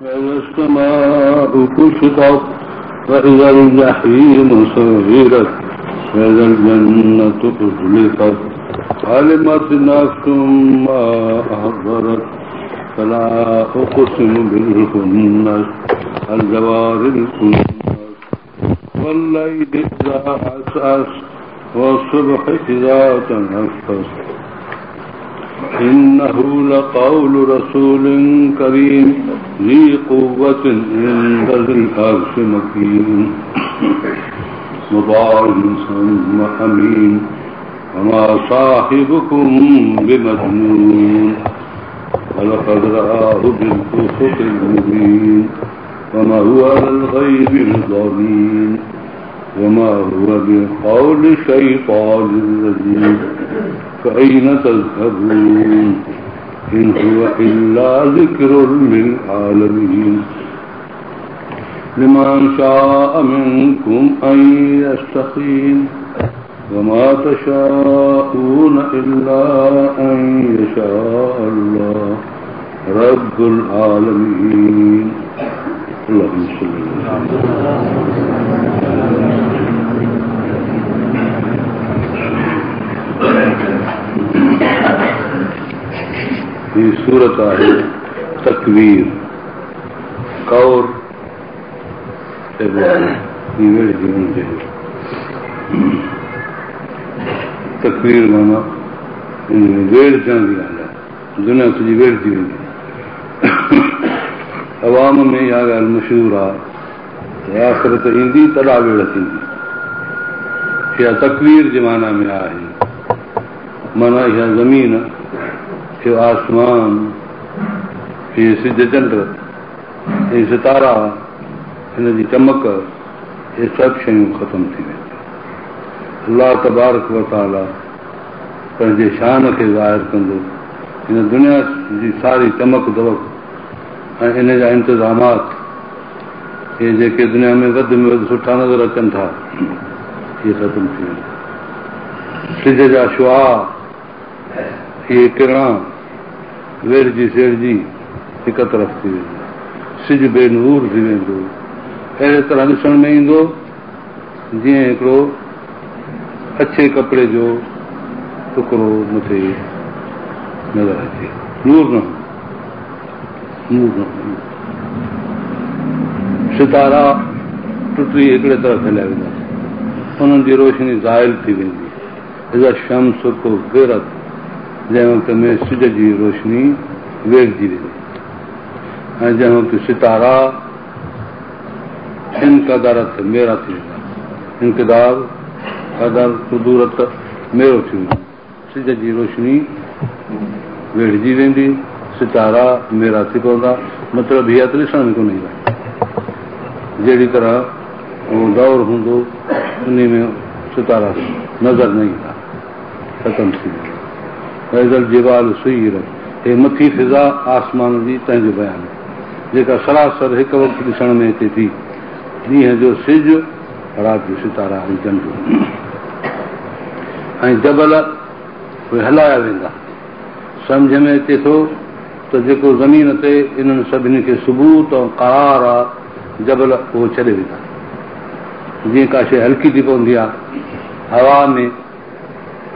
وإذا السماء كشطت وإذا الجحيم سعرت وإذا الجنة أزلفت علمت نفس ما أحضرت فلا أقسم بالخنس الجوار الكنس والليل إذا عسعس والصبح إذا تنفس إنه لقول رسول كريم ذي قوة عند ذي العرش مكين مطاع ثم أمين وما صاحبكم بمجنون ولقد رآه بالأفق المبين وما هو على الغيب الضنين وما هو بقول شيطان رجيم فأين تذهبون إن هو إلا ذكر للعالمين لمن شاء منكم أن يستقيم وما تشاءون إلا أن يشاء الله رب العالمين. اللهم صل على ये सूरत आहे तकवीर कौर तकवीर माना वेड़ थियण जी ॻाल्हि आहे दुनिया सॼी वेड़ थी वेंदी अवाम में इहा ॻाल्हि मशहूरु आहे त आख़िरत ईंदी तॾहिं वेड़ थींदी इहा तकवीर जे माना में आहे माना इहा ज़मीन इहो आसमान इहे सिज चंड इहे सितारा हिन जी चमक इहे सभु शयूं ख़तमु थी वेंदियूं अल्लाह तबारक व तआला पंहिंजे शान खे ज़ाहिर कंदो हिन दुनिया जी सारी चमक दमक ऐं इन जा इंतिज़ामात इहे जेके दुनिया में वधि में वधि सुठा नज़र अचनि था इहे ख़तमु थी वेंदा सिज जा शुआ इहे किरणा वेड़जी सेड़जी हिकु तरफ़ थी वेंदो सिज बेनूर थी वेंदो अहिड़े तरह ॾिसण में ईंदो जीअं हिकिड़ो अछे कपिड़े जो टुकड़ो मथे नज़र अचे नूर न सितारा टुटी हिकिड़े तरफ़ हलिया वेंदा उन्हनि जी रोशनी ज़ाइल थी वेंदी इज़ा शम्स कुव्विरत जंहिं वक़्त में सिज जी रोशनी वेड़जी वेंदी ऐं जंहिं वक़्तु सितारा इनक़दारत मेरा थी वेंदा इनक़दार क़दर कुदूरत मेरो थी वेंदो सिज जी रोशनी वेड़जी वेंदी सितारा मेरा थी पवंदा मतिलबु हीअ त ॾिसण में कोन ईंदा जहिड़ी तरह उहो दौर हूंदो उन में सितारा नज़र न ईंदा ख़तमु थी वेंदा फैज़ल जिबाल सुयरत हे मथी फिज़ा आसमान जी तंहिंजो बयानु जेका सरासर हिकु वक़्तु ॾिसण में अचे थी ॾींहं जो सिज राति जो सितारा ऐं चंड ऐं जबल उहे हलाया वेंदा सम्झ में अचे थो त जेको ज़मीन ते इन्हनि सभिनी खे सबूत ऐं करार आहे जबल उहो छॾे वेंदा जीअं का शइ हल्की थी पवंदी आहे हवा में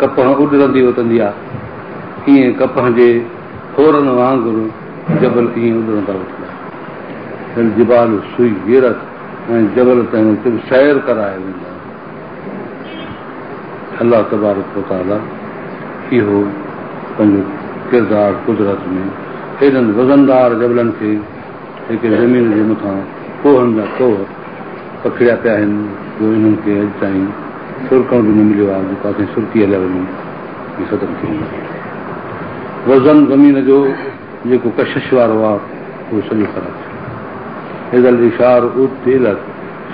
कपह उॾरंदी वतंदी आहे ईअं कपह जे फोरन वांगुरु जबल ईअं उॾरंदा वठंदा जिबाल सुई गिरत ऐं जबल तंहिं सैर कराए वेंदा अल्लाह तबारक व तआला इहो पंहिंजो किरदारु कुदरत में हेॾनि वज़नदार जबलनि खे जेके ज़मीन जे मथां कोहनि जा कोह पखिड़िया पिया आहिनि जो इन्हनि खे अॼु ताईं सुरकण बि न मिलियो आहे जो काथे सुरकी हलिया वञनि इहे ख़तमु थी वेंदा वज़न ज़मीन जो जेको कशिश वारो आहे उहो सॼो ख़राबु थियो हेदल इशार उतिलत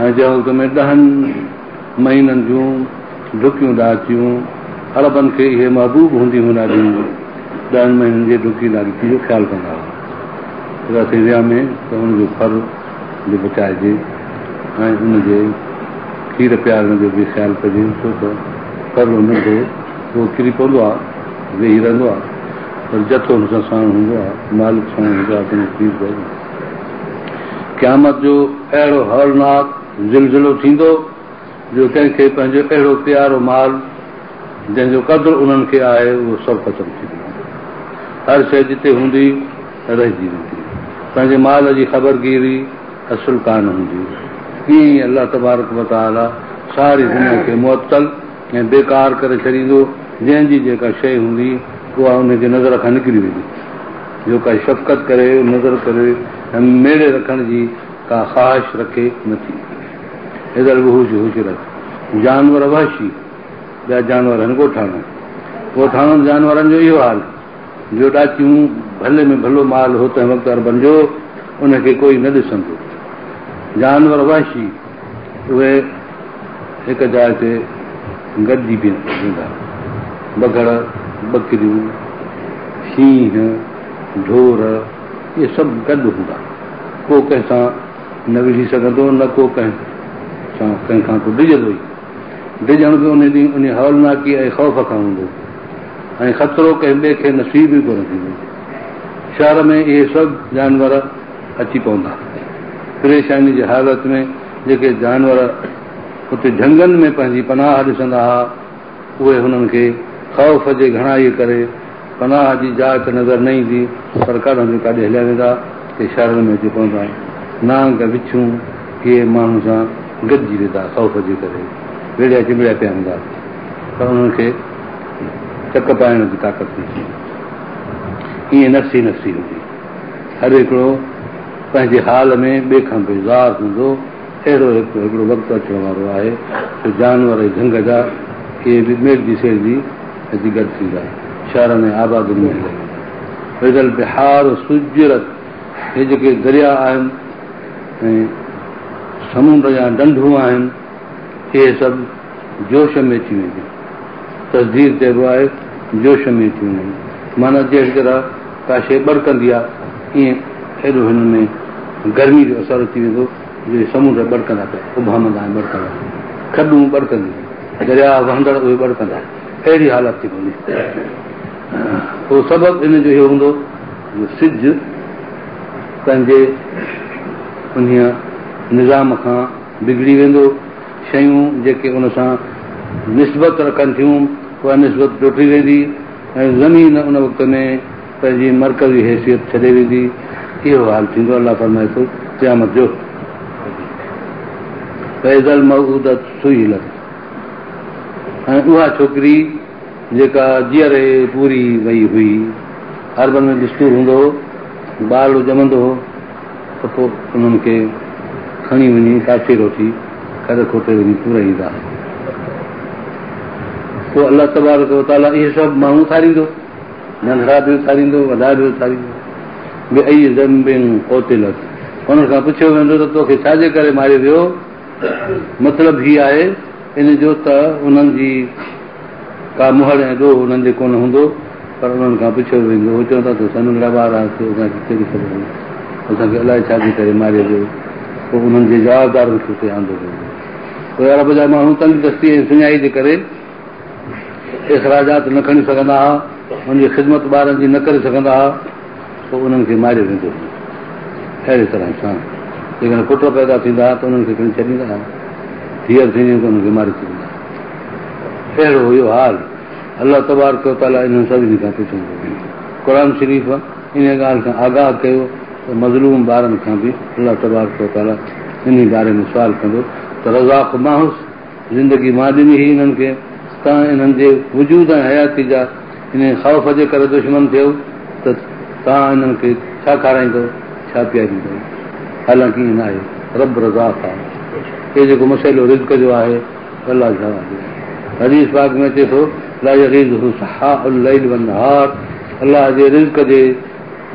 ऐं जंहिं वक़्त में 10 महीननि जूं डुकियूं ॾाचियूं अरबनि खे इहे महबूब हूंदियूं हुन ॾींहुं 10 महीननि जे डुकी ॾाची जो ख़्यालु कंदा हुआ थींदिया में त हुनजो फर बि बचाइजे ऐं हुनजे खीर प्यारण जो बि ख़्यालु कजे छो त फर नंढो उहो किरी पवंदो आहे वेही रहंदो आहे पर जथो हुन सां साण हूंदो आहे मालिक सां हूंदो आहे क़यामत जो अहिड़ो हौलनाक ज़िलज़िलो थींदो जो कंहिंखे पंहिंजो अहिड़ो प्यारो माल जंहिंजो क़दुरु उन्हनि खे आहे उहो सभु ख़तमु थी वेंदो। हर शइ जिते हूंदी रहिजी वेंदी, पंहिंजे माल जी ख़बरगिरी असुल कान हूंदी। ईअं ई अलाह तबारक व तआला सारी दुनिया खे मुअतल ऐं बेकार करे छॾींदो। जंहिंजी जेका शइ हूंदी उहा उनजे नज़र खां निकिरी वेंदी। जो का शफ़क़त करे, नज़र करे ऐं मेड़े रखण जी का ख़्वाहिश रखे नथी। इधर वहूज हुजरत, जानवर वहशी, ॿिया जानवर आहिनि ॻोठाणनि जानवरनि जो इहो हाल जो ॾाचियूं भले में भलो माल हो तंहिं वक़्तु अरबनि जो उनखे कोई न ॾिसंदो। जानवर वहशी उहे हिकु जाइ ते गॾिजी वेंदा, बगड़, बकरियूं, शींहं, ढोर, इहे सभु गॾु हूंदा। को कंहिंसां न विझी सघंदो, न को कंहिंखां को डिॼंदो ई। डिॼण बि उन ॾींहुं उन हौलनाकी ऐं ख़ौफ़ खां हूंदो ऐं ख़तरो कंहिं ॿिए खे नसीब ई कोन थींदो। शहर में इहे सभु जानवर अची पवंदा। परेशानी जी हालत में जेके जानवर उते झंगनि में पंहिंजी पनाह ॾिसंदा हुआ, उहे हुननि खे ख़ौफ़ जे घणाईअ करे पनाह जी जाइ त नज़र न ईंदी, पर काॾां जो काॾे हलिया वेंदा के शहरनि में अची पवंदा। नांग विछूं इहे माण्हू सां गॾिजी वेंदा ख़ौफ़ जे करे, वेड़िया चिमिड़िया पिया हूंदा, पर उन्हनि खे चक पाइण जी ताक़त न थी। ईअं नफ़्सी हूंदी। हर हिकिड़ो पंहिंजे हाल में ॿिए खां बेज़ार हूंदो। अहिड़ो हिकिड़ो वक़्तु अचण वारो आहे जो जानवर झंग जा इहे बि मेड़जी सेड़जी अची गॾु थींदा, शहर में आबादियुनि में हली वेंदा। बिहार सुजरत, हे जेके दरिया आहिनि ऐं समुंड जा ढंढूं आहिनि, इहे सभु जोश में अची वेंदियूं। तस्दीर चइबो आहे जोश में अची वेंदियूं, माना जहिड़ी तरह का शइ बड़कंदी आहे ईअं हेॾो हिन में गर्मी जो असरु अची वेंदो जो समुंड बड़कंदा पिया, उभामंदा आहिनि, बड़कंदा, खॾूं बड़कंदियूं, दरिया वहंदड़ उहे बड़कंदा, अहिड़ी हालत थी पवंदी। पोइ सबबु इन जो इहो हूंदो जो सिज पंहिंजे उन निज़ाम खां बिगड़ी वेंदो। शयूं जेके उन सां निस्बत रखनि थियूं उहा निस्बत टुटी वेंदी ऐं ज़मीन उन वक़्त में पंहिंजी मरकज़ी हैसियत छॾे वेंदी। इहो हाल थींदो। अलाह फरमाए थो क़यामत जो फैज़ल मऊदत सुइलत, ऐं उहा छोकिरी जेका जीअरे पूरी वई हुई। अरबनि में दस्तूर हूंदो हो, ॿार ॼमंदो हो त पोइ उन्हनि खे खणी वञी काफ़िर वठी खॾ खोटे वञी पूराईंदा। पोइ अलाह तबारक व तआला इहे सभु माण्हू उथारींदो, नंढड़ा बि उथारींदो, वॾा बि उथारींदो। उन्हनि खां पुछियो वेंदो त तोखे छाजे करे मारियो वियो। मतिलबु हीअ आहे इन जो त उन्हनि जी का मुहर ऐं ॾोह उन्हनि जे कोन हूंदो, पर उन्हनि खां पुछियो वेंदो। उहे चवंदा त नंढड़ा ॿार आहे, असांखे अलाए छाजे करे मारियो वियो। पोइ उन्हनि जे जवाबदारनि खे उते आंदो वेंदो। पोइ अरब जा माण्हू तंग दस्ती ऐं सुञाई जे करे इख़राजात न खणी सघंदा हुआ, हुनजी ख़िदमत ॿारनि जी न करे सघंदा हुआ, पोइ उन्हनि खे मारियो वेंदो। अहिड़े तरह सां जेकॾहिं पुट पैदा थींदा त उन्हनि खे खणी छॾींदा, धीअर थींदियूं त उन्हनि खे मारे छॾींदा। अहिड़ो इहो हाल अलाह तबारक व तआला इन्हनि सभिनी खां पुछंदो। क़ुर शरीफ़ इन ॻाल्हि खां आगाह कयो त मज़लूम ॿारनि खां बि अलाह तबारक व तआला इन बारे में सुवाल कंदो त रज़ाक़ माहुस, ज़िंदगी मां ॾिनी हुई इन्हनि खे, तव्हां इन्हनि जे वजूद ऐं हयाती जा इन ख़ौफ़ जे करे दुश्मन थियो त तव्हां इन्हनि खे छा खाराईंदो, छा पीआरींदो। हालांकि ईअं न आहे, रब रज़ाक़ आहे। इहो जेको मसइलो रिज़्क़ जो आहे अलाह छा आहे। हदीस पाक में अचे थो ला यग़ीज़ुहु सहाउल लैल वन्नहार, अलाह जे रिज़्क़ जे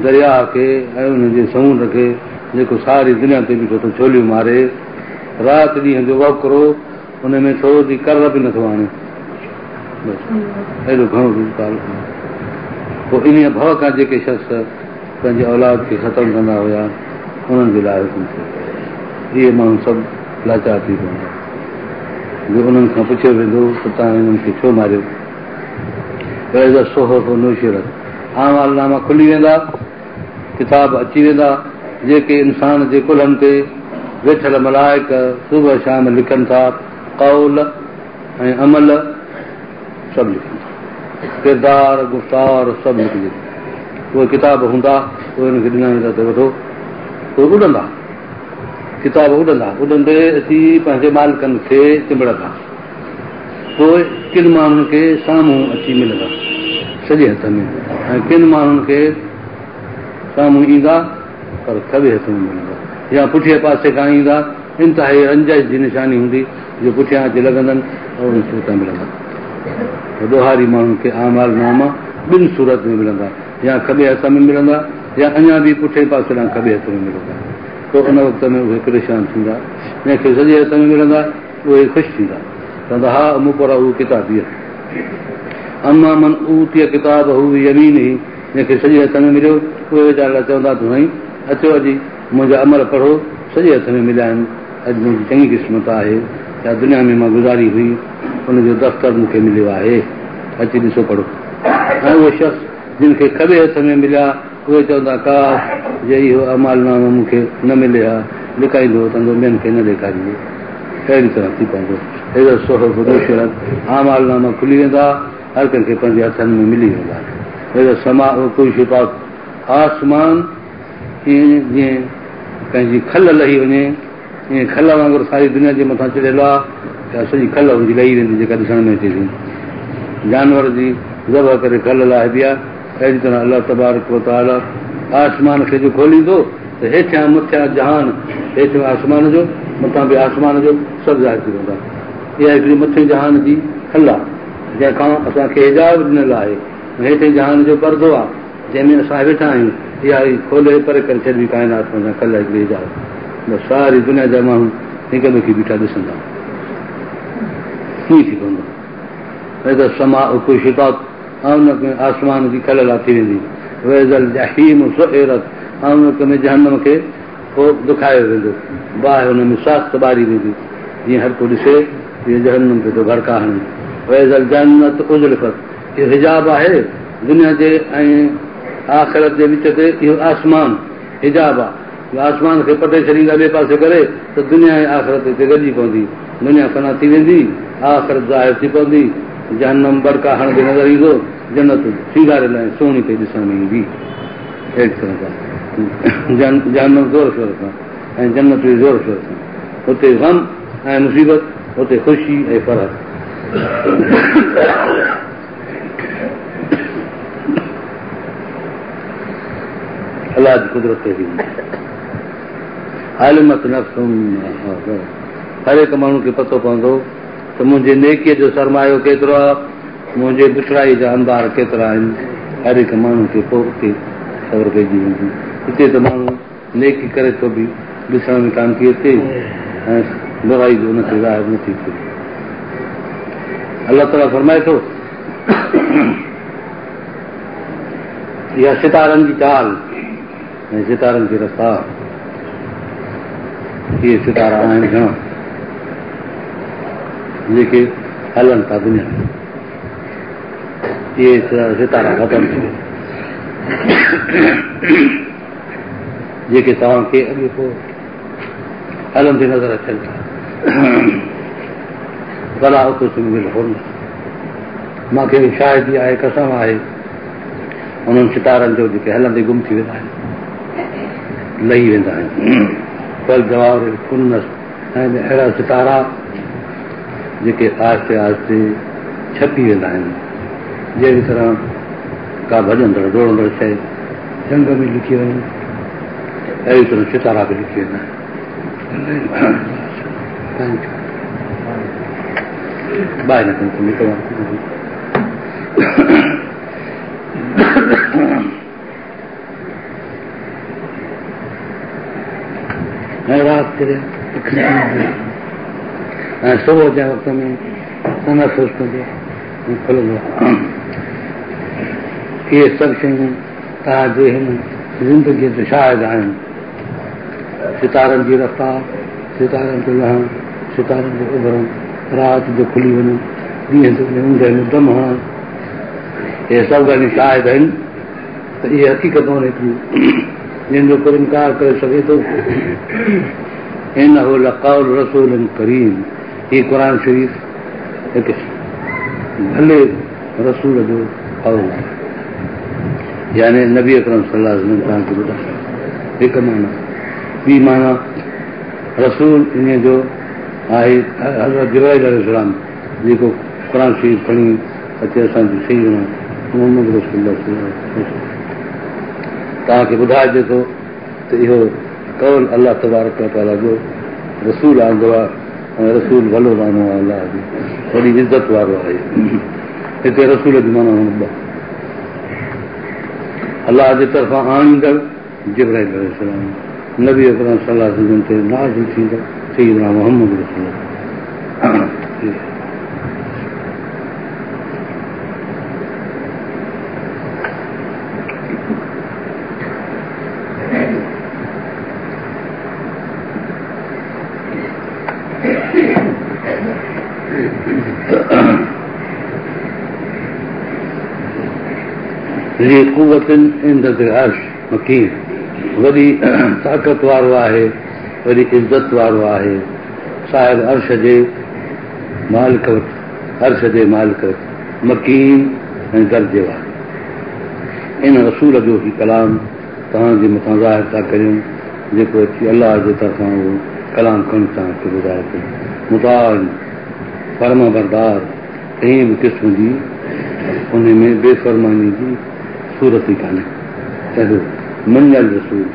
दरिया खे ऐं उनजे समुंड खे जेको सारी दुनिया ते बीठो थो छोलियूं मारे, राति ॾींहं जो वकिरो उन में थोरो थी कर बि नथो आणे, एॾो घणो पोइ इन भउ खां जेके शख़्स पंहिंजे औलाद खे ख़तमु कंदा हुया उन्हनि जे लाइ हुकुम थियो। इहे माण्हू सभु लाचार थी पवंदा जो उन्हनि खां पुछियो वेंदो त तव्हां हिननि खे छो मारियो। सोहफ़ नूशिरत, आमालनामा खुली वेंदा, किताब अची वेंदा, जेके इंसान जे कुलनि ते वेठल मलाइक सुबुह शाम लिखनि था, कौल ऐं अमल सभु लिखनि था, किरदार गुफ़्तार सभु लिखिजे। उहे किताब हूंदा, उहे हिनखे ॾिना वेंदा त वठो, उहे उॾंदा, किताब उॾंदा, उॾंदे अची पंहिंजे मालिकनि खे चिंबड़ंदा, पोइ किन माण्हुनि खे साम्हूं अची मिलंदा सॼे हथ में, ऐं किन माण्हुनि खे साम्हूं ईंदा पर खॿे हथ में मिलंदा, या पुठिए पासे खां ईंदा। इंतिहाई रंजश जी निशानी हूंदी जो पुठियां अची लॻंदनि और उन सूरत में मिलंदा। ॾोहारी माण्हुनि खे आमाल नामा ॿिनि सूरत में मिलंदा, या खॿे हथ में मिलंदा या अञा बि पुठिए पासे खां खॿे हथ में मिलंदा। पोइ उन वक़्त में उहे परेशान थींदा, जंहिंखे सॼे हथ में मिलंदा उहे ख़ुशि थींदा, चवंदा हा मूं पर उहा किताब इहा। अमा मन ऊतीअ किताब हू यमीन ई, जंहिंखे सॼे हथ में मिलियो उहे वीचारा चवंदा त साईं अचो अॼु मुंहिंजा अमल पढ़ो, सॼे हथ में मिलिया आहिनि, अॼु मुंहिंजी चङी क़िस्मत आहे, या दुनिया में मां गुज़ारी हुई उनजो दफ़्तर मूंखे मिलियो आहे, अची ॾिसो पढ़ो। ऐं उहे शख़्स जिन खे खॿे हथ में मिलिया उहे चवंदा का जे इहो अमालनामो मूंखे न मिले हा, लिकाईंदो त ॿियनि खे न ॾेखारींदो, अहिड़ी तरह थी पवंदो। अहिड़ो सोहो बुशरत आमालनामा खुली वेंदा, हर कंहिंखे पंहिंजे हथनि में मिली वेंदा। अहिड़ो समा कोई शिफ़ात आसमान जीअं पंहिंजी खल लही वञे, ईअं खल वांगुरु सारी दुनिया जे मथां चढ़ियल आहे, सॼी खल हुनजी लही वेंदी जेका ॾिसण में अचे थी। जानवर जी ज़बह करे खल लाहिबी आहे, अहिड़ी तरह अलाह तबारक व तआला आसमान खे जो खोलींदो त हेठियां मथियां जहान, हेठियां आसमान जो मथां बि आसमान जो सभु ज़ाहिर थी वेंदा। इहा हिकिड़ी मथे जहान जी खल आहे जंहिंखां असांखे हिजाब ॾिनल आहे, हेठि जहान जो परदो आहे जंहिंमें असां वेठा आहियूं, इहा खोले परे करे छॾी काइनात में खल हिकिड़ी हिजाब, बसि सारी दुनिया जा माण्हू हिक ॿिए खे बीठा ॾिसंदा, कीअं थी पवंदो। समा कोई शिफ़ात आसमान जी खल लाथी वेंदी, वेज़ल जहीम सुइरत, ऐं उन में जहन्नम खे पोइ दुखायो वेंदो, बाहि हुन में साख़्त ॿारी वेंदी, जीअं हर को ॾिसे तीअं जहन्नम खे थो भड़का हणे। वेज़ल जन्नत उज़लिफ़त, इहो हिजाब आहे दुनिया जे ऐं आख़िरत जे विच ते, इहो आसमान हिजाब आहे। आसमान खे पटे छॾींदा ॿिए पासे करे त दुनिया ऐं आख़िरत हिते गॾिजी पवंदी, दुनिया फना थी वेंदी, आख़िरत ज़ाहिर थी पवंदी, जहन्नम बड़का हणंदे नज़र ईंदो, जन्नत सीगारियल ऐं सुहिणी पई ॾिसण में ईंदी। अहिड़ी तरह सां जहन्नम ज़ोर शोर सां ऐं जन्नत बि ज़ोर शोर सां, हुते ग़म ऐं मुसीबत, हुते ख़ुशी ऐं फ़र्क़। अलाह जी कुदरत ते बि आलिमत नफ़्सुम, हर हिकु माण्हू खे पतो पवंदो त मुंहिंजे नेकीअ जो सरमायो केतिरो आहे, मुंहिंजे बुछड़ाई जा अंबार केतिरा आहिनि, हर हिकु माण्हू खे पोइ उते ख़बर पइजी वेंदी। हिते त माण्हू नेकी करे थो बि ॾिसण में कान थी अचे ऐं बुराई जो हुनखे ज़ाहिर नथी थिए। अलाह ताला फरमाए थो इहा सितारनि जी चाल ऐं सितारनि जी रफ़्तार, इहे सितारा आहिनि घणा जेके हलनि था दुनिया में, इहे सितारा ख़तमु थी विया जेके तव्हांखे अॻे पोइ हलंदे नज़र अचनि था। भला उतो सुमिल हो न, मूंखे शायदि आहे, कसम आहे उन्हनि सितारनि जो जेके हलंदे गुम थी वेंदा आहिनि, लही वेंदा आहिनि। फल जवाब कुनस ऐं अहिड़ा सितारा जेके आहिस्ते आहिस्ते छपी वेंदा आहिनि, जहिड़ी तरह का भॼंदड़ डोड़ंदड़ शइ जंग में लिखी वञे, अहिड़ी तरह सितारा बि लिखी वेंदा आहिनि। बाहि न कंदी ऐं राति ऐं सुबुह जे वक़्त में तनफ़ुस कंदो खुलंदो। इहे सभु शयूं तव्हांजे हिन ज़िंदगीअ ते शायद आहिनि। सितारनि जी रफ़्तार, सितारनि जो लहण, सितारनि जो उभरण, राति जो खुली वञणु, ॾींहं जो ऊंदहि में दम हणणु, इहे सभु ॻाल्हियूं शायद आहिनि त इहे हक़ीक़तूं निकिरियूं। जिनजो को इनकार करे सघे थो। इन्नहु लक़ौलु रसूलिन करीम, ही क़ुर शरीफ़ हिकु भले रसूल जो क़ौल आहे, यानी नबी अकरम सल्लल्लाहु अलैहि वसल्लम तव्हांखे ॿुधायो। हिकु माना। ॿी माना रसूल इन जो आहे हज़रत जिब्राइल अलैहिस्सलाम जेको क़ुर शरीफ़ खणी अचे असांजी सैयदना मुहम्मद रसूलुल्लाह सल्लल्लाहु अलैहि वसल्लम तव्हांखे ॿुधाइजे थो त इहो कौल अलाह तबारक व तआला जो रसूल आंदो आहे ऐं रसूल भलो मानो आहे, अलाह जो वॾी इज़त वारो आहे। हिते रसूल जी माना अलाह जे तरफ़ां आणींदड़ जिब्राइल अलैहिस्सलाम, नबी अकरम सल्लल्लाहु अलैहि वसल्लम ते नाज़िल थींदड़ सैयदना मुहम्मद रसूलुल्लाह। मकीन, वॾी ताक़त वारो आहे, वॾी इज़त वारो आहे, साहिब अर्श जे मालिक वटि, अर्श जे मालिक वटि, मकीन ऐं दर्जे वारो। इन रसूल जो ही कलाम तव्हांजे मथां ज़ाहिर था करियूं, जेको अची अलाह जे तरफ़ां उहो कलाम खणी तव्हांखे ॿुधाए थो। मुताअ फर्मा बरदार, कंहिं बि क़िस्म जी उन में बेफ़रमानी जी सूरत ई कान्हे। अहिड़ो मंझल रसूल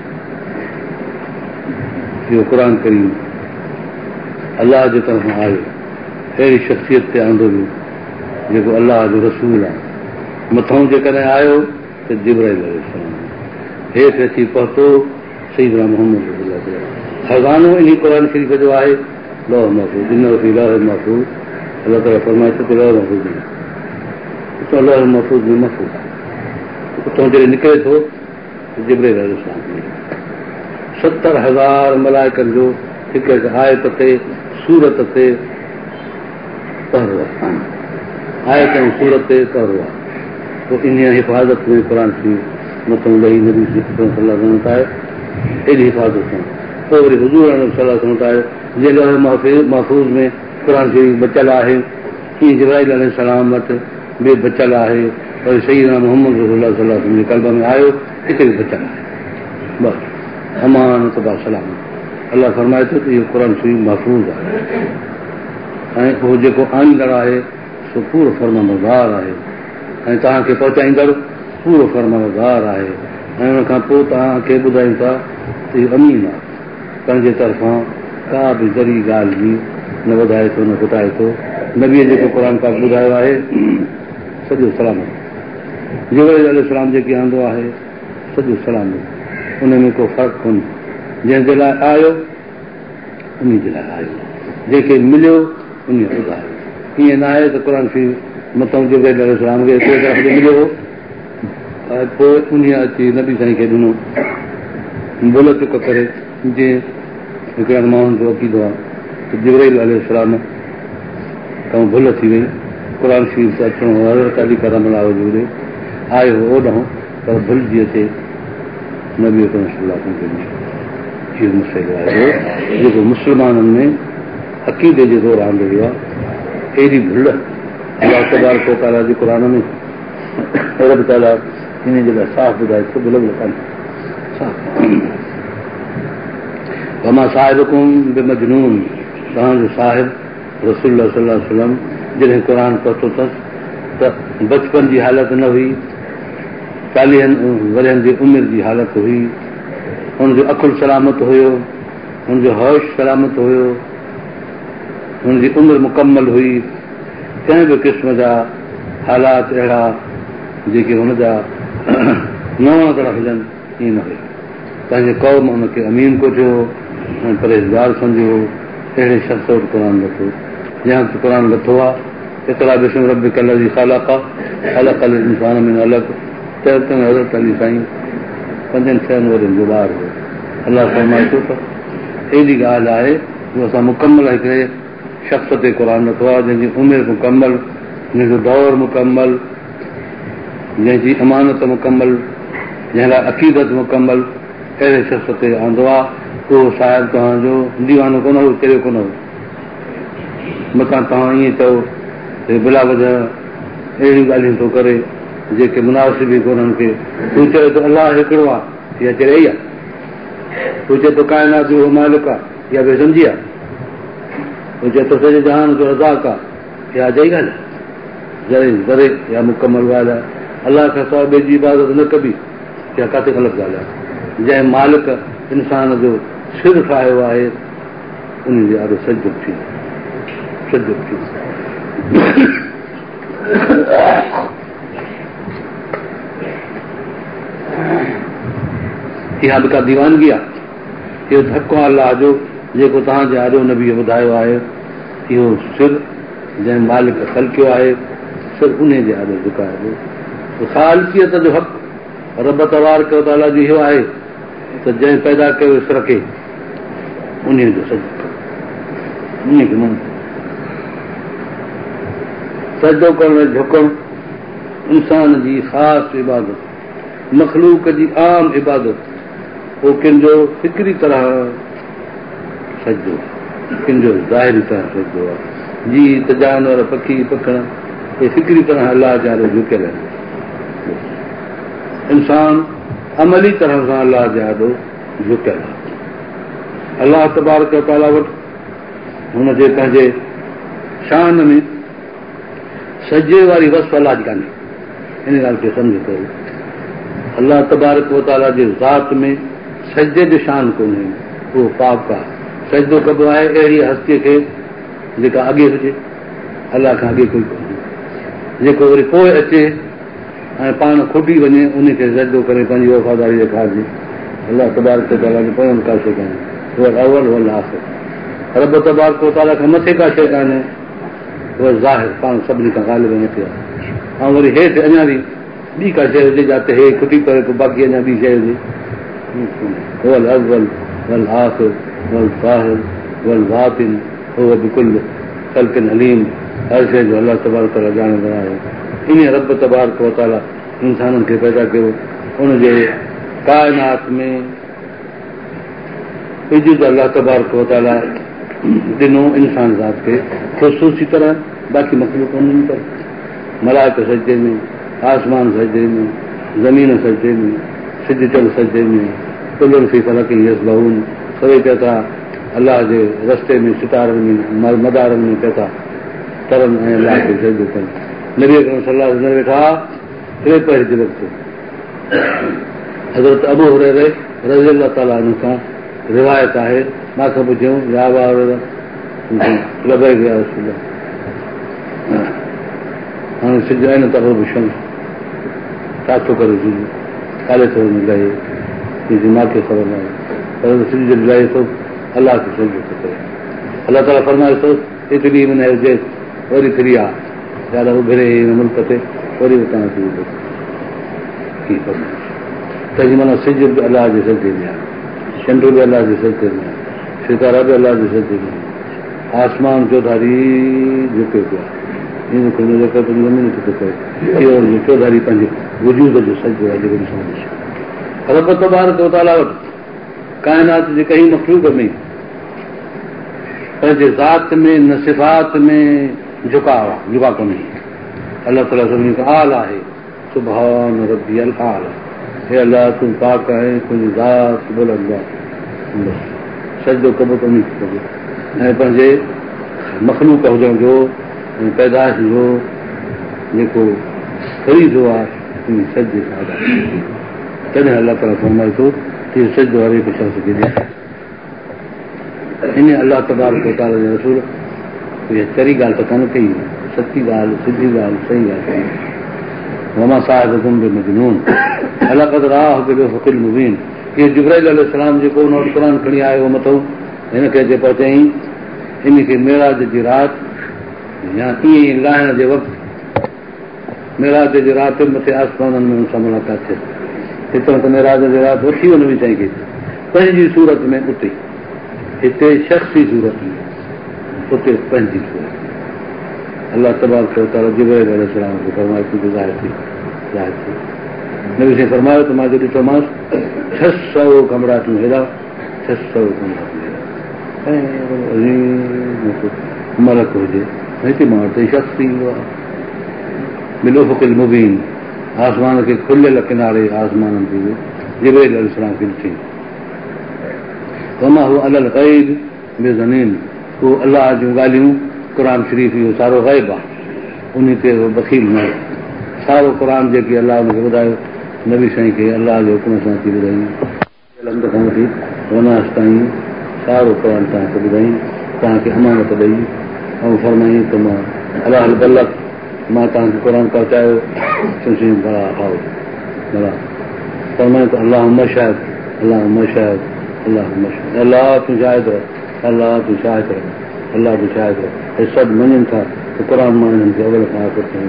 इहो क़ुर करीम अलाह जे तरफ़ां आयो, अहिड़ी शख़्सियत ते आंदो वियो जेको अलाह जो रसूल आहे। मथां जेकॾहिं आयो त जिब्राइल अलैहिस्सलाम, हेठि अची पहुतो सैयदना मुहम्मद रसूलुल्लाह। खज़ानो इन क़ुर शरीफ़ जो आहे लौह महफूज़, इन्नहु फ़ी लौह महफूज़। अलाह ताला फरमाए थो त लौह महफूज़ में, उतां लौह महफूज़ में महफूज़ आहे, उतां जॾहिं निकिरे थो जिब्राइल अलैहिस्सलाम 70,000 मलाइकनि जो हिकु हिकु आयत ते सूरत ते पहरो आहे, आयत ऐं सूरत ते पहरो आहे। पोइ इन हिफ़ाज़त में क़ुर शरीफ़ मथां लही नबी सल्लल्लाहु अलैहि वसल्लम आहे, एॾी हिफ़ाज़त सां। पोइ वरी हुज़ूर सल्लल्लाहु अलैहि वसल्लम आहे, जे लौह महफूज़ में क़ुर शरीफ़ बचियलु आहे, कीअं जिब्राइल अलैहिस्सलाम वटि बि बचियलु आहे, वरी सैयदना मुहम्मद रसूलुल्लाह सल्लल्लाहु अलैहि वसल्लम जे क़ल्ब में आयो, हिते बि बचियलु आहे। बसि अमानत बा सलामत। अलाह फरमाए थो त इहो क़ुर शरीफ़ महफूज़ आहे ऐं उहो जेको आणींदड़ आहे सो पूरो फर्माबरदार आहे ऐं तव्हांखे पहुचाईंदड़ पूरो फर्माबरदार आहे। ऐं उन खां पोइ तव्हांखे ॿुधायूं था त इहो अमीन आहे, पंहिंजे तरफ़ां का बि ज़री ॻाल्हि बि न वधाए थो न घटाए थो। नबीअ जेको क़ुर पाक ॿुधायो आहे सॼो सलामत। जिब्राइल अलैहिस्सलाम जेके आंदो आहे सॼो सलामत, उन में को फ़र्क़ु कोन्हे। जंहिंजे लाइ आयो उन जे लाइ आयो, जंहिंखे मिलियो उन ॿुधायो। ईअं न आहे त क़ुर शरीफ़ मथां जिब्राइल अलैहिस्सलाम खे हिकिड़े तरफ़ ते मिलियो ऐं पोइ उन अची नबी साईं खे ॾिनो भुल चुक करे। जीअं हिकिड़नि माण्हुनि जो अक़ीदो आहे त जिब्राइल अलैहिस्सलाम खां भुल थी वई, क़ुर शरीफ़ ते अचणो हज़रत अली करमल्लाह वजूदे आयो हो ओॾां, पर भुलिजी अचे नबी अकरम सल्लल्लाहु अलैहि वसल्लम। इहो मसइलो आहे जेको मुस्लमाननि में अक़ीदे जे दौरु आंदो वियो आहे। एॾी भुल अलाह तबारक व तआला जे क़ुर में रब ताला इन जे लाइ साफ़ ॿुधाए थो, भुल कान्हे साफ़। वमा साहिबकुम बिमजनून, तव्हांजो साहिब रसूलुल्लाह सल्लल्लाहु अलैहि वसल्लम जॾहिं क़ुर पहुतो अथसि त बचपन जी हालत न हुई, 40 वरनि जी उमिरि जी हालत हुई। हुनजो अकुल सलामत हुयो, हुनजो होश सलामत हुयो, हुनजी उमिरि मुकमल हुई। कंहिं बि क़िस्म जा हालात अहिड़ा जेके हुनजा नवांकड़ हुजनि ईअं न हुया। पंहिंजे क़ौम हुनखे अमीन कोठियो ऐं परहेज़गार सम्झियो। अहिड़े शख़्स वटि क़ुर लथो, जंहिं वक़्तु क़ुर लथो आहे इक़रा बिस्मि रब्बिकल लज़ी ख़लक़ल इंसान मिन अलक़, त हज़रत अली साईं 5-6 वरनि जो ॿार हो। अलाह फरमाए थो त एॾी ॻाल्हि आहे जो असां मुकमल हिकिड़े शख़्स ते क़ुर लथो आहे, जंहिंजी उमिरि मुकमल, जंहिंजो दौरु मुकमल, जंहिंजी अमानत मुकमल, जंहिं लाइ अक़ीदत मुकमल, अहिड़े शख़्स ते आंदो आहे, उहो शायदि तव्हांजो दीवानो कोन हो, चरियो कोन हो। मथां तव्हां ईअं चओ बिला वजह अहिड़ियूं ॻाल्हियूं थो करे जेके मुनासिब ई कोन्हनि खे। तूं चए थो अलाह हिकिड़ो आहे, इहा चढ़ाई आहे। तूं चए थो काइनात जो मालिक आहे, इहा बि सम्झी आहे। तूं चए थो सॼे जहान जो रज़ाक आहे, इहा अजाई ॻाल्हि आहे। ज़रे ज़रे इहा मुकमल ॻाल्हि आहे। अलाह खां सवाइ ॿिए जी इबादत न कबी, इहा किथे ग़लति ॻाल्हि आहे। जंहिं मालिक इंसान जो सिर ठाहियो आहे उन जो ॾाढो सजो थी इहा बि का दीवानगी आहे। इहो धको आहे अलाह जो जेको तव्हांजे आॾो नबीअ ॿुधायो आहे। इहो सिर जंहिं मालिक ख़लकियो आहे, सिर उन जे आॾो झुकाइबो। ख़ालिकियत जो हक़ रब तबारक व तआला जो इहो आहे त जंहिं पैदा कयो सिर खे उन जो सजदो उन खे मन सजदो करणु झुकणु इंसान जी ख़ासि इबादत, मख़लूक जी आम इबादत। उहो कंहिंजो फिक्री तरह सजदो, कंहिंजो ज़ाहिरी तरह सजदो आहे। जी त जानवर पखी पखण इहे फिक्री तरह अलाह जा झुकियल आहिनि। इंसान अमली तरह सां अलाह जे आॾो झुकियल आहे। अलाह तबारक व तआला वटि हुनजे पंहिंजे शान में सजे वारी वस्फ़ अलाह जी कान्हे। इन ॻाल्हि खे सम्झ कयो, अलाह तबारक व तआला जे ज़ात में सजे जो शान कोन्हे, उहो पाक आहे। सजदो कबो आहे अहिड़ी हस्तीअ खे जेका अॻे हुजे, अलाह खां अॻे कोई कोन्हे। जेको वरी पोइ अचे ऐं पाण खुटी वञे उनखे सजदो करे पंहिंजी वफ़ादारी ॾेखारिजे। अलाह तबारक व तआला जो पोयनि का शइ कान्हे, उहा अवल वल आख़िर। रब तबारक व तआला खां मथे का शइ कान्हे, उहा ज़ाहिर पाण सभिनी खां ॻाल्हि में मथे आहे। ऐं वरी हेठि अञा बि ॿी का शइ हुजे जिते हे खुटी पए पोइ बाक़ी अञा ॿी शइ हुजे। वल अव्वल वल आख़िर वल ज़ाहिर वल बातिन हुव बिकुल ख़ल्क़िन अलीम। हर शइ जो अलाह तबारक व तआला ॼाणंदड़ आहे। इन रब तबारक व तआला इंसाननि खे पैदा कयो, उनजे काइनात में इजुज़ अलाह तबारक व तआला ॾिनो इंसान ज़ात खे ख़ुसूसी तरह। बाक़ी मख़लूक उन्हनि पर मलाइक सजदे में, आसमान सजदे में, ज़मीन सजदे में, सिज चंड सजदे में, कुल्लुन फी फलकिन यसबहून। सभई पिया था अलाह जे रस्ते में, सितारनि में, मदारनि में पिया था तरनि ऐं अलाह खे सजदो कनि। नबी अकरम सल्लल्लाहु अलैहि वसल्लम वेठा 3 पहर जे वक़्तु हज़रत अबू हुरैरा रज़ियल्लाहु ताला अन्हु खां रिवायत आहे, मां खां पुछियो या अबा हुरैरा लबैक या रसूल अल्लाह, हाणे सिज आहे न तग़रुब शम्स, छा थो करे सिज, काले थो लहे, मूंखे ख़बर न आहे, पर सिज लहे थो अलाह खे सजदो थो करे। अलाह ताला फरमाए थो एतिरी मन हुजे वरी फिरी आहे ॾाढा उभिरे हिन मुल्क ते वरी उतां थी तंहिंजी माना सिज बि अलाह जे सजदे में आहे, चंड बि अलाह जे सजदे में आहे, सितारा बि अलाह जे सजदे में आहे, आसमान चौधारी झुके पियो आहे, इन खे नज़र करे ज़मीन खे थो करे। इहो चौधारी पंहिंजे वजूद जो सजदो आहे जेको ॾिसणु ॾिसे। रब तबारक व तआला वटि काइनात जे कंहिं मख़लूक में पंहिंजे ज़ात में न सिफ़ात में झुकाव आहे, झुका कोन्हे। अलाह ताला सभिनी खां आल आहे। सुभान रब्बी अल आला, हे अलाह तूं पाक आहे, तुंहिंजी ज़ात बुलंद आहे। सजदो कबो त उन खे कबो ऐं पंहिंजे मख़लूक हुजण जो ऐं पैदाइश जो जेको फरीज़ो आहे उन सजदे सां अदा कजे। तॾहिं अलाह ताला फरमाए थो कि सजदो हर हिकु शख़्स खे ॾिए। इन अलाह तबारक व तआला जे रसूल इहा चरी ॻाल्हि त कान कई, सची ॻाल्हि, सिधी ॻाल्हि, सही ॻाल्हि कई। वमा साहिबुकुम बिमजनून अलक़द राह बिलुफ़ुक़िल मुबीन। इहो जिब्राइल अलैहिस्सलाम जेको उन वटि क़ुरान खणी आयो मथो, हिन खे अचे पिया चयईं इन खे मेराज जी राति या ईअं ई लाहिण जे वक़्तु, मेराज जी राति मथे आसमाननि में सां मुलाक़ात थिए। हितां त मेराज जी राति वठी वञ बि चई खे पंहिंजी सूरत में उते, हिते शख़्सी सूरत में, उते पंहिंजी सूरत में। अलाह तबारक व तआला जिब्राइल अलैहिस्सलाम खे फरमाए थी ज़ाहिर थी नबी साईं फरमायो त मां जो ॾिठोमांसि 600 कमरा तूं हेॾा 600 कमरा मलक हुजे हिते मां वटि शख़्स ईंदो आहे बिलुफ़ुक़िल मुबीन आसमान खे खुलियल किनारे आसमाननि ते जिब्रील अलैहिस्सलाम खे ॾिठी वमा हू अलल ग़ैब बिज़नीन उहो अलाह जूं ॻाल्हियूं क़ुर शरीफ़ इहो सारो ग़ैब आहे उन ते बख़ील न सारो क़ुर जेकी अलाह हुनखे ॿुधायो नबी साईं खे अलाह जे हुकुम सां थी ॿुधाई खां वठी वनास ताईं सारो क़ुर तव्हांखे ॿुधाई तव्हांखे अमानत ॾेई ऐं फरमाईं त मां अलाह बलक मां तव्हांखे क़ुर पहुचायो तुंहिंजी भला हाओ भला फरमाईं त अलाह मशाद अलाह मशाद अलाह मशाद अलाह तूं शायद रह अलाह तूं शायद रह अलाह तूं शायद रह हे सभु मञनि था त क़ुर मां हिननि खे अवल खां आख़िर ताईं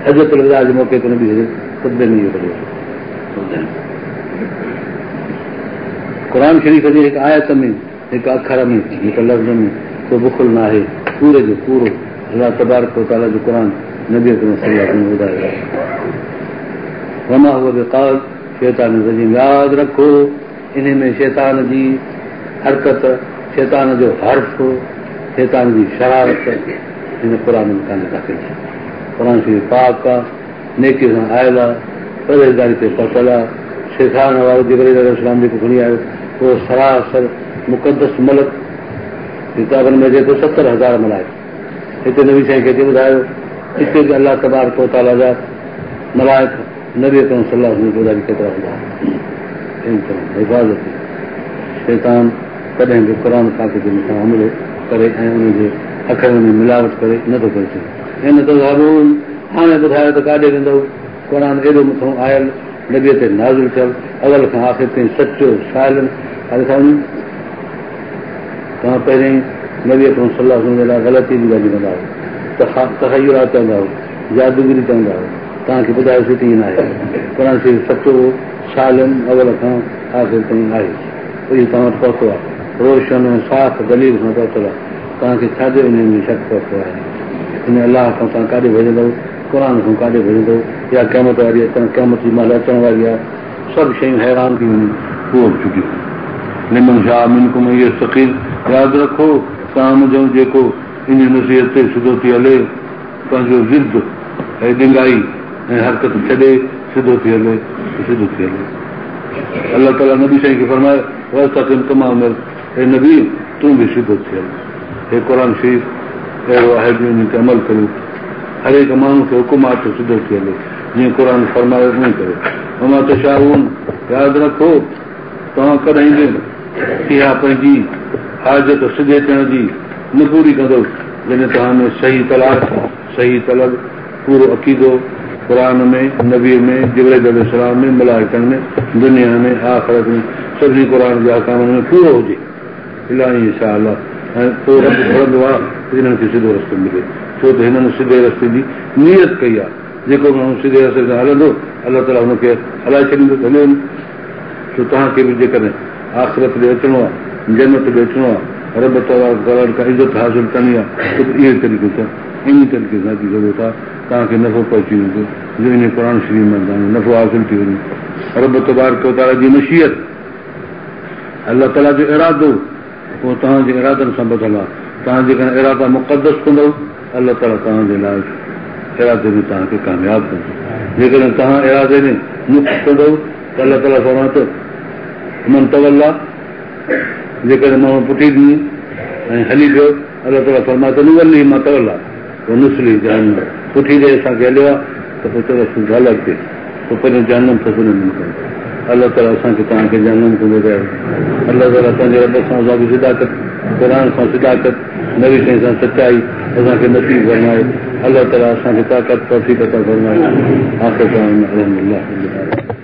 हज़रत वदा जे मौक़े ते न बि ख़ुदि में इहो कढियो क़ुर शरीफ़ जे हिकु आयत में हिकु अखर में हिकु लफ़्ज़ में को बुखुल न आहे पूरे जो पूरो अलाह तबारक व तआला जो क़ुर नबी अकरम सल्लल्लाहु अलैहि वसल्लम ॿुधायो वमा हुव बिक़ाल शैतान रजीम यादि रखो इन में शैतान जी हरकत शैतान जो हर्फ शैतान जी शरारत हिन क़ुर में कान्हे दाख़िल थी क़ुर शरीफ़ पाक आहे नेकीअ सां आयल आहे परहेज़गारी ते पतल आहे शेखान वारो जिब्रील अलैहिस्सलाम जेको खणी आयो उहो सरासर मुक़दस मलक किताबनि में जेको 70,000 मलाइक हिते नबी साईं खे ॿुधायो हिते बि अलाह तबारक व तआला जा मलाइक नबी अकरम सल्लल्लाहु अलैहि वसल्लम ॿुधाई केतिरा हूंदा हिफ़ाज़त शैतान कॾहिं बि क़ुर पाक जे मथां हमलो करे ऐं उनजे अखरनि में मिलावट करे नथो करे सघे हिन त हाणे ॿुधायो त काॾे वेंदव क़ुर एॾो मथां आयल नबीअ ते नाज़िल थियल अवल खां आख़िर ताईं सचो साइल तव्हां पहिरीं नबी अकरम सल्लल्लाहु अलैहि वसल्लम जे लाइ ग़लती जी ॻाल्हि कंदा हुआ तख़य्युरात चवंदा हुआ जादूगिरी चवंदा हुआ तव्हांखे ॿुधायो सुठी न आहे क़ुर शरीफ़ सचो साइलन अवल खां आख़िर ताईं आहे इहो तव्हां वटि पहुतो आहे रोशन ऐं साफ़ दलील खां पहुतल आहे तव्हांखे छाजे इन में शक पहुतो आहे इन अलाह खां तव्हां काॾे भेजंदव क़ुर खां काॾे भेजंदव या क़यामत वारी क़यामत जी महिल अचण वारी आहे सभु शयूं हैरान थी वञनि उहो बि चुकियूं निमन शाह मिनकुम इहे फ़क़ीर यादि रखो तव्हां मुंहिंजो जेको इन नसीहत ते सिधो थी हले पंहिंजो ज़िद ऐं ॾिंगाई ऐं हरकत छॾे सिधो थी हले सिधो थी हले अलाह ताला नबी साईं खे फरमाए वस्तक़िम कमा उमिर हे नबी तूं बि सिधो थी हल हे क़ुर शरीफ़ अहिड़ो आहे जो इन ते अमल करियो हर हिकु माण्हू खे हुकुम आहे त सिधो थी हले जीअं क़ुर फरमायो उहो करे अमा त शाहून यादि रखो तव्हां कॾहिं बि इहा पंहिंजी हाजत सिधे थियण जी न पूरी कंदो जॾहिं तव्हां में सही तलाक सही तलब पूरो अक़ीदो क़ुर में नबीअ में जिब्रील अलैहिस्सलाम में मलाइकनि में दुनिया में आख़िरत में सभिनी क़ुर जे अहकामनि में पूरो हुजे इलाही इंशा अल्लाह ऐं पोइ रब घुरंदो आहे हिननि खे सिधो रस्तो मिले छो त हिननि सिधे रस्ते जी नियत कई आहे जेको माण्हू सिधे रस्ते सां हलंदो अलाह ताला हुनखे हलाए छॾींदो हले छो तव्हांखे बि जेकॾहिं आख़िरत ॾे अचिणो आहे जन्नत ॾे अचिणो आहे रब ताला खां इज़त हासिल करणी आहे त इहे तरीक़े सां इन तरीक़े सां थी सघो था तव्हांखे नफ़ो पहुची वेंदो जो इन क़ुर शरीफ़ में तव्हांजो नफ़ो हासिल थी वञे रब तबारक व तआला जी मशीयत अलाह ताला जो इरादो उहो तव्हांजे इरादनि सां ॿधल आहे तव्हां जेकॾहिं इरादा मुक़दस कंदव अलाह ताला तव्हांजे लाइ इरादे में तव्हांखे कामयाबु कंदो जेकॾहिं तव्हां इरादे में नुक़्स कंदव त अलाह ताला फरमाए थो मन तवल्ला जेकॾहिं माण्हू पुठी ॾिनी ऐं हली वियो अलाह ताला फरमाए थो नुवल्ली मां तवल्ला पोइ नुसली जहन्नम पुठी ॾे असांखे हलियो आहे त पोइ चवंदासीं ॻाल्हि अॻिते पोइ पहिरियों जहन्नम सभिनी कंदो अलाह ताला असांखे तव्हांखे जहन्नम खां ॿुधायो अलाह ताला पंहिंजे रब सां असांखे सिदाकत क़ुर सां सिदाकत नबी साईं सां सचाई असांखे नसीब फरमाए अलाह ताला असांखे ताक़त तौफ़ीक़ अता फरमाए आख़िर अल्हम्दुलिल्लाह